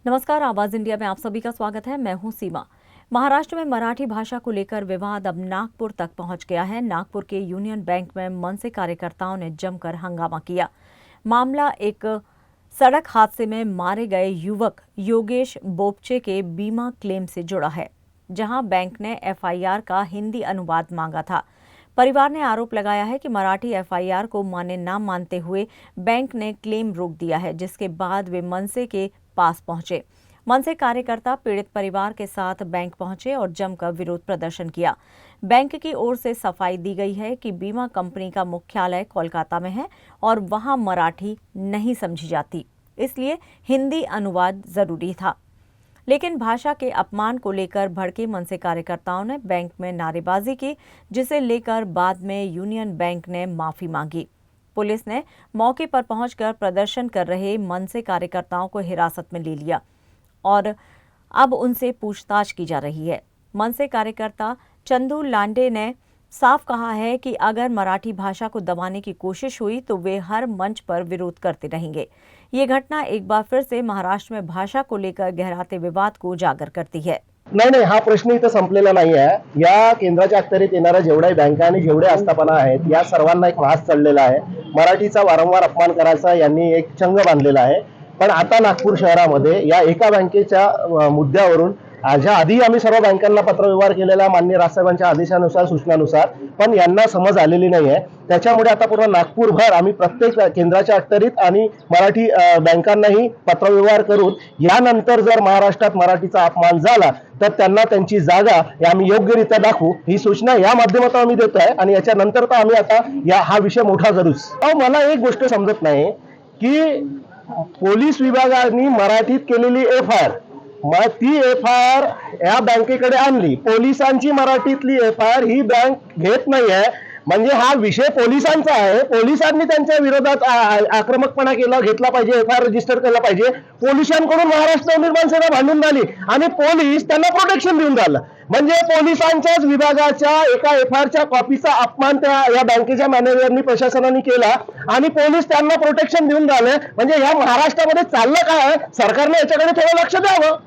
नमस्कार, आवाज इंडिया में आप सभी का स्वागत है। मैं हूं सीमा। महाराष्ट्र में मराठी भाषा को लेकर विवाद अब नागपुर तक पहुंच गया है। नागपुर के यूनियन बैंक में मनसे कार्यकर्ताओं ने जमकर हंगामा किया। मामला एक सड़क हादसे में मारे गए युवक योगेश बोपचे के बीमा क्लेम से जुड़ा है, जहां बैंक ने एफआईआर का हिंदी अनुवाद मांगा था। परिवार ने आरोप लगाया है कि मराठी एफआईआर को माने न मानते हुए बैंक ने क्लेम रोक दिया है, जिसके बाद वे मनसे के पास पहुंचे। मनसे कार्यकर्ता पीड़ित परिवार के साथ बैंक पहुंचे और जमकर विरोध प्रदर्शन किया। बैंक की ओर से सफाई दी गई है कि बीमा कंपनी का मुख्यालय कोलकाता में है और वहां मराठी नहीं समझी जाती, इसलिए हिंदी अनुवाद जरूरी था। लेकिन भाषा के अपमान को लेकर भड़के मनसे कार्यकर्ताओं ने बैंक में नारेबाजी की, जिसे लेकर बाद में यूनियन बैंक ने माफी मांगी। पुलिस ने मौके पर पहुंचकर प्रदर्शन कर रहे मनसे कार्यकर्ताओं को हिरासत में ले लिया और अब उनसे पूछताछ की जा रही है। मनसे कार्यकर्ता चंदू लांडे ने साफ कहा है कि अगर मराठी भाषा को दबाने की कोशिश हुई तो वे हर मंच पर विरोध करते रहेंगे। ये घटना एक बार फिर से महाराष्ट्र में भाषा को लेकर गहराते विवाद को उजागर करती है। नाही, हा प्रश्न इथं संपलेला नाही आहे। या केंद्राच्या अखत्यारीत येणाऱ्या जेवढ्या बँका आणि जेवढे आस्थापना आहेत, या सर्वांना एक वास चढलेला आहे। मराठीचा वारंवार अपमान करायचा यांनी एक चंग बांधलेला आहे। पण आता नागपूर शहरामध्ये या एका बँकेच्या मुद्द्यावरून ज्या आधी आम्ही सर्व बँकांना पत्रव्यवहार केलेला माननीय राजसाहेबांच्या आदेशानुसार सूचनानुसार, पण यांना समज आलेली नाही आहे। त्याच्यामुळे आता पूर्ण नागपूरभर आम्ही प्रत्येक केंद्राच्या अखत्यारीत आणि मराठी बँकांनाही पत्रव्यवहार करून यानंतर जर महाराष्ट्रात मराठीचा अपमान झाला तर त्यांना त्यांची जागा आम्ही योग्यरित्या दाखवू, ही सूचना या माध्यमातून आम्ही देतोय। आणि याच्यानंतर तर आम्ही आता हा विषय मोठा करूच। मला एक गोष्ट समजत नाही की पोलीस विभागाने मराठीत केलेली एफआयआर, मग ती एफआयआर या बँकेकडे आणली, पोलिसांची मराठीतली एफआयआर ही बँक घेत नाहीये, म्हणजे हा विषय पोलिसांचा आहे। पोलिसांनी त्यांच्या विरोधात आक्रमकपणा घेतला पाहिजे, एफआयआर रजिस्टर केला पाहिजे। पोलिसांकडून महाराष्ट्र निर्माण सेना भांडून झाली आणि पोलीस त्यांना प्रोटेक्शन देऊन झालं, म्हणजे पोलिसांच्याच विभागाच्या एका एफआयआरच्या कॉपीचा अपमान त्या या बँकेच्या मॅनेजरनी प्रशासनाने केला आणि पोलीस त्यांना प्रोटेक्शन देऊन झाले। म्हणजे या महाराष्ट्रामध्ये चाललं काय? सरकारने याच्याकडे थोडं लक्ष द्यावं।